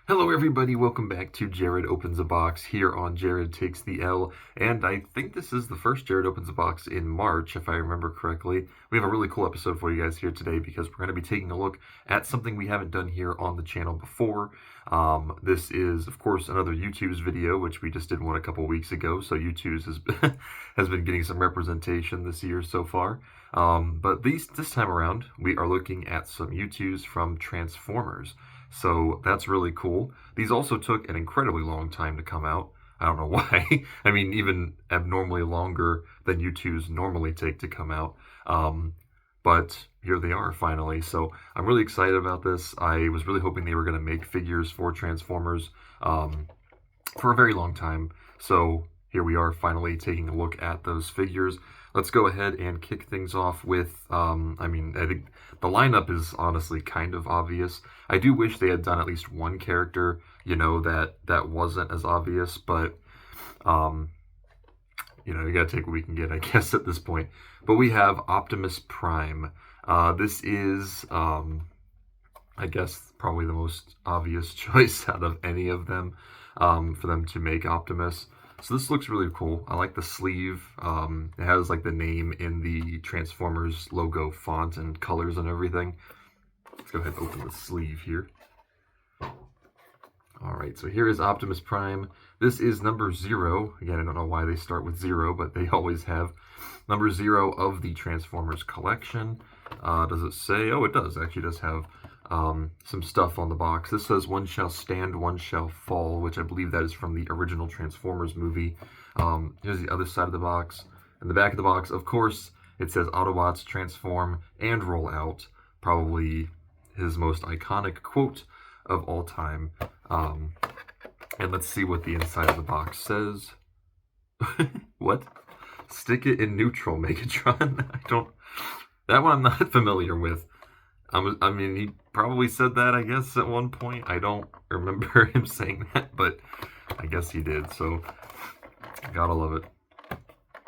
Hello everybody, welcome back to Jared Opens a Box here on Jared Takes the L, and I think this is the first Jared Opens a Box in March, if I remember correctly. We have a really cool episode for you guys here today because we're going to be taking a look at something we haven't done here on the channel before. This is, of course, another Youtooz video, which we just did one a couple weeks ago, so Youtooz has been getting some representation this year so far. But this time around, we are looking at some Youtooz from Transformers. So that's really cool. These also took an incredibly long time to come out. I don't know why. I mean, even abnormally longer than Youtooz normally take to come out. But here they are finally. So I'm really excited about this. I was really hoping they were going to make figures for Transformers for a very long time. So here we are finally taking a look at those figures. Let's go ahead and kick things off with, I think the lineup is honestly kind of obvious. I do wish they had done at least one character, that wasn't as obvious, but, you gotta take what we can get, I guess, at this point. But we have Optimus Prime. This is, I guess, probably the most obvious choice out of any of them, for them to make Optimus. So this looks really cool. I like the sleeve. It has like the name in the Transformers logo font and colors and everything. Let's go ahead and open the sleeve here. Alright, so here is Optimus Prime. This is number 0. Again, I don't know why they start with 0, but they always have. Number 0 of the Transformers collection. Does it say? Oh, it does. It actually does have some stuff on the box. This says, "One shall stand, one shall fall," which I believe that is from the original Transformers movie. Here's the other side of the box. In the back of the box, of course, it says Autobots transform and roll out. Probably his most iconic quote of all time. And let's see what the inside of the box says. What? Stick it in neutral, Megatron. That one I'm not familiar with. I mean, he probably said that, I guess, at one point. I don't remember him saying that, but I guess he did, so gotta love it.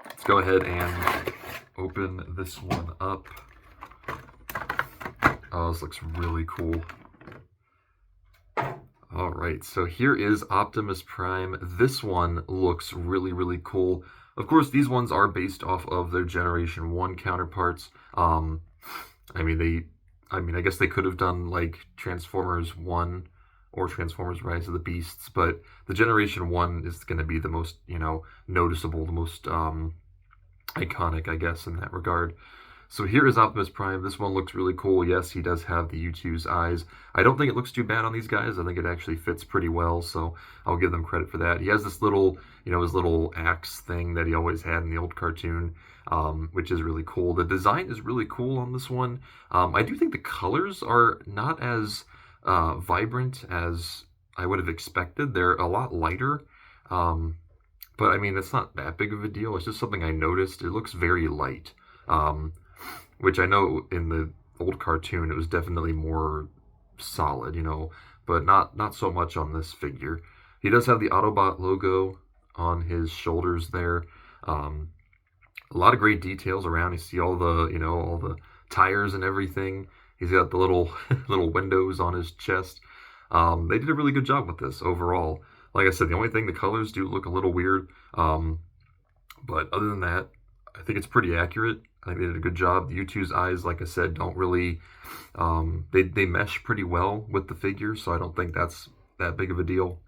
Let's go ahead and open this one up. Oh, this looks really cool. Alright, so here is Optimus Prime. This one looks really, really cool. Of course, these ones are based off of their Generation 1 counterparts. I guess they could have done like Transformers 1 or Transformers Rise of the Beasts, but the Generation 1 is going to be the most, noticeable, the most iconic, I guess, in that regard. So here is Optimus Prime. This one looks really cool. Yes, he does have the Youtooz eyes. I don't think it looks too bad on these guys. I think it actually fits pretty well, so I'll give them credit for that. He has this little, his little axe thing that he always had in the old cartoon, which is really cool. The design is really cool on this one. I do think the colors are not as vibrant as I would have expected. They're a lot lighter, but I mean, it's not that big of a deal. It's just something I noticed. It looks very light. Which I know in the old cartoon it was definitely more solid, but not so much on this figure. He does have the Autobot logo on his shoulders there. A lot of great details around. You see all the, all the tires and everything. He's got the little little windows on his chest. They did a really good job with this overall. Like I said, the only thing, the colors do look a little weird. But other than that, I think it's pretty accurate. I think they did a good job. The Youtooz eyes, like I said, don't really, they mesh pretty well with the figure, so I don't think that's that big of a deal.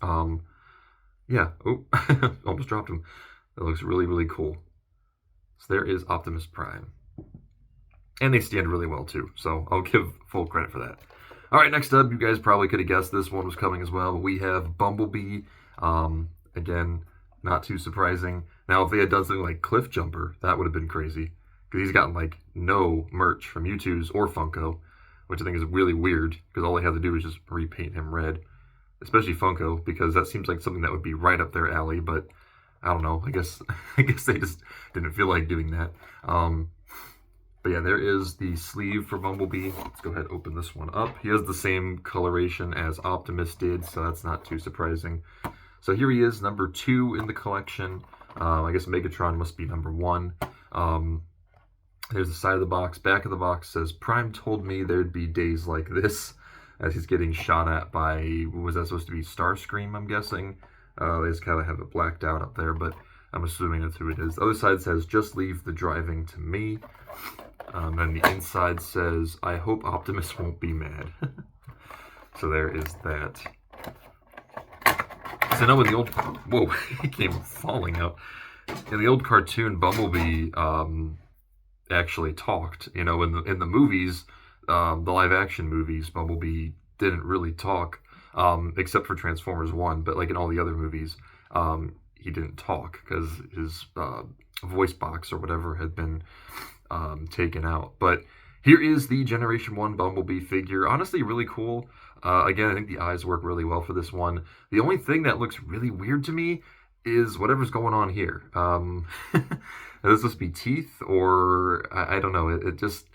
Yeah, oh, almost dropped him. That looks really, really cool. So there is Optimus Prime. And they stand really well, too, so I'll give full credit for that. All right, next up, you guys probably could have guessed this one was coming as well, but we have Bumblebee. Again, not too surprising. Now, if they had done something like Cliff Jumper, that would have been crazy. Because he's gotten, like, no merch from Youtooz or Funko, which I think is really weird, because all they have to do is just repaint him red. Especially Funko, because that seems like something that would be right up their alley, but I don't know. I guess they just didn't feel like doing that. But yeah, there is the sleeve for Bumblebee. Let's go ahead and open this one up. He has the same coloration as Optimus did, so that's not too surprising. So here he is, number 2 in the collection. I guess Megatron must be number 1. There's the side of the box. Back of the box says, "Prime told me there'd be days like this." as he's getting shot at by, what was that supposed to be, Starscream, I'm guessing. They just kind of have it blacked out up there, but I'm assuming that's who it is. The other side says, just leave the driving to me. And the inside says, I hope Optimus won't be mad. So there is that. So now in the old, whoa, he came falling out. In the old cartoon, Bumblebee actually talked. You know, in the movies, the live action movies, Bumblebee didn't really talk, except for Transformers 1. But like in all the other movies, he didn't talk because his voice box or whatever had been taken out. But here is the Generation 1 Bumblebee figure. Honestly, really cool. Again, I think the eyes work really well for this one. The only thing that looks really weird to me is whatever's going on here. Is this be teeth or I don't know. It just,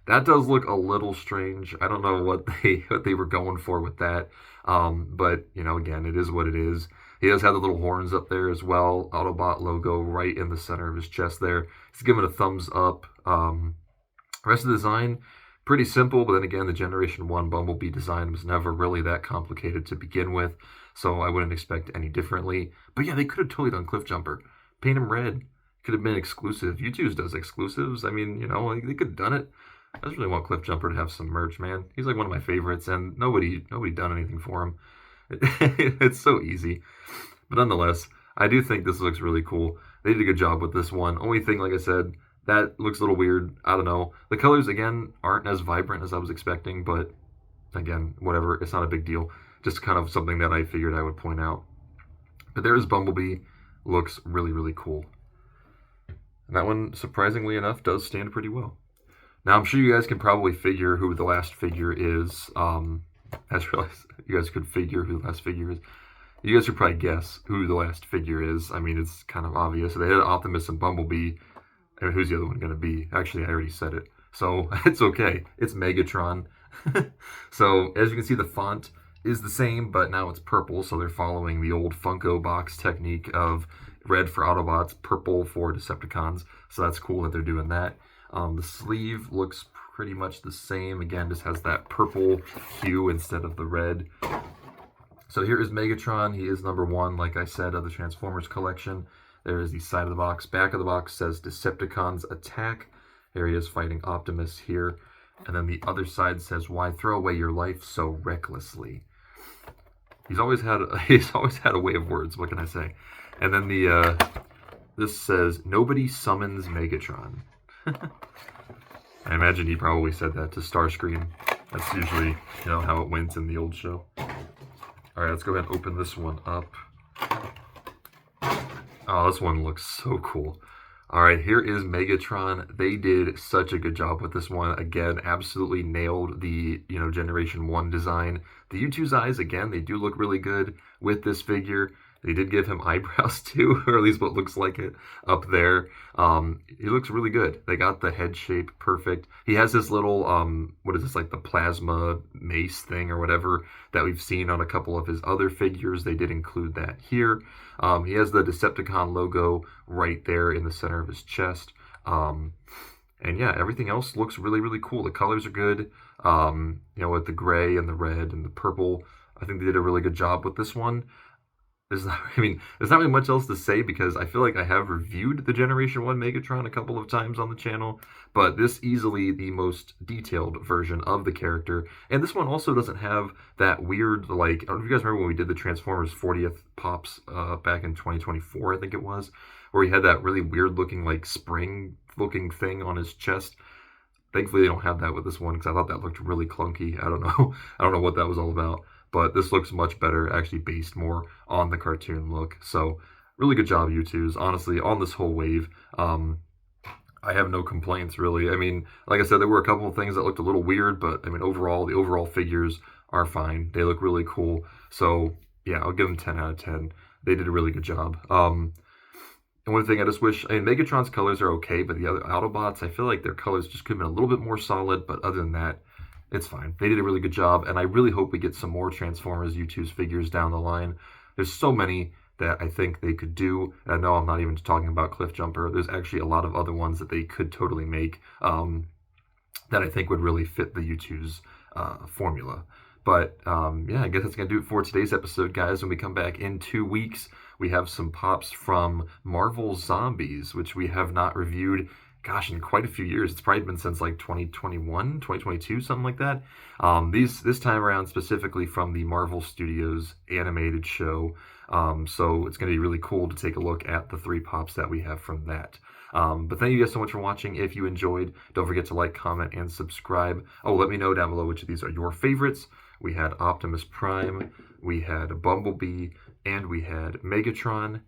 that does look a little strange. I don't know what they were going for with that. But you know, again, it is what it is. He does have the little horns up there as well. Autobot logo right in the center of his chest there. He's giving a thumbs up. Rest of the design, pretty simple, but then again, the Generation 1 Bumblebee design was never really that complicated to begin with, so I wouldn't expect any differently. But yeah, they could have totally done Cliff Jumper. Paint him red. Could have been exclusive. Youtooz does exclusives. I mean, you know, they could have done it. I just really want Cliff Jumper to have some merch, man. He's like one of my favorites, and nobody done anything for him. It's so easy. But nonetheless, I do think this looks really cool. They did a good job with this one. Only thing, like I said, that looks a little weird. I don't know. The colors, again, aren't as vibrant as I was expecting, but again, whatever. It's not a big deal. Just kind of something that I figured I would point out. But there's Bumblebee. Looks really, really cool. And that one, surprisingly enough, does stand pretty well. Now, I'm sure you guys can probably figure who the last figure is. I just realized you guys could figure who the last figure is. You guys should probably guess who the last figure is. I mean, it's kind of obvious. They had Optimus and Bumblebee. I mean, who's the other one going to be? Actually, I already said it. So, it's okay. It's Megatron. So, as you can see, the font is the same, but now it's purple. So, they're following the old Funko box technique of red for Autobots, purple for Decepticons. So, that's cool that they're doing that. The sleeve looks pretty much the same. Again, just has that purple hue instead of the red. So here is Megatron. He is number 1, like I said, of the Transformers collection. There is the side of the box. Back of the box says Decepticons attack. There he is fighting Optimus here. And then the other side says, why throw away your life so recklessly? He's always had a way of words. What can I say? And then this says, nobody summons Megatron. I imagine he probably said that to Starscream. That's usually, you know, how it went in the old show. Alright, let's go ahead and open this one up. Oh, this one looks so cool. Alright, here is Megatron. They did such a good job with this one. Again, absolutely nailed the, you know, Generation 1 design. The Youtooz eyes, again, they do look really good with this figure. They did give him eyebrows too, or at least what looks like it up there. He looks really good. They got the head shape perfect. He has this little, what is this, like the plasma mace thing or whatever that we've seen on a couple of his other figures. They did include that here. He has the Decepticon logo right there in the center of his chest. And yeah, everything else looks really, really cool. The colors are good. You know, with the gray and the red and the purple. I think they did a really good job with this one. There's not really much else to say because I feel like I have reviewed the Generation 1 Megatron a couple of times on the channel, but this easily the most detailed version of the character. And this one also doesn't have that weird, like, I don't know if you guys remember when we did the Transformers 40th Pops back in 2024, I think it was, where he had that really weird looking, like, spring looking thing on his chest. Thankfully, they don't have that with this one because I thought that looked really clunky. I don't know. I don't know what that was all about. But this looks much better, actually based more on the cartoon look. So, really good job, Youtooz. Honestly, on this whole wave, I have no complaints, really. I mean, like I said, there were a couple of things that looked a little weird, but, I mean, overall, the overall figures are fine. They look really cool. So, yeah, I'll give them 10 out of 10. They did a really good job. And one thing I just wish, I mean, Megatron's colors are okay, but the other Autobots, I feel like their colors just could have been a little bit more solid, but other than that, it's fine. They did a really good job, and I really hope we get some more Transformers Youtooz figures down the line. There's so many that I think they could do. And I know I'm not even talking about Cliff Jumper. There's actually a lot of other ones that they could totally make that I think would really fit the Youtooz formula. But yeah, I guess that's going to do it for today's episode, guys. When we come back in 2 weeks, we have some pops from Marvel Zombies, which we have not reviewed, gosh, in quite a few years. It's probably been since like 2021, 2022, something like that. This time around specifically from the Marvel Studios animated show. So it's going to be really cool to take a look at the 3 pops that we have from that. But thank you guys so much for watching. If you enjoyed, don't forget to like, comment, and subscribe. Oh, let me know down below which of these are your favorites. We had Optimus Prime, we had Bumblebee, and we had Megatron.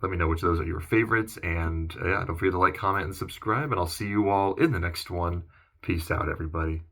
Let me know which of those are your favorites. And yeah, don't forget to like, comment, and subscribe. And I'll see you all in the next one. Peace out, everybody.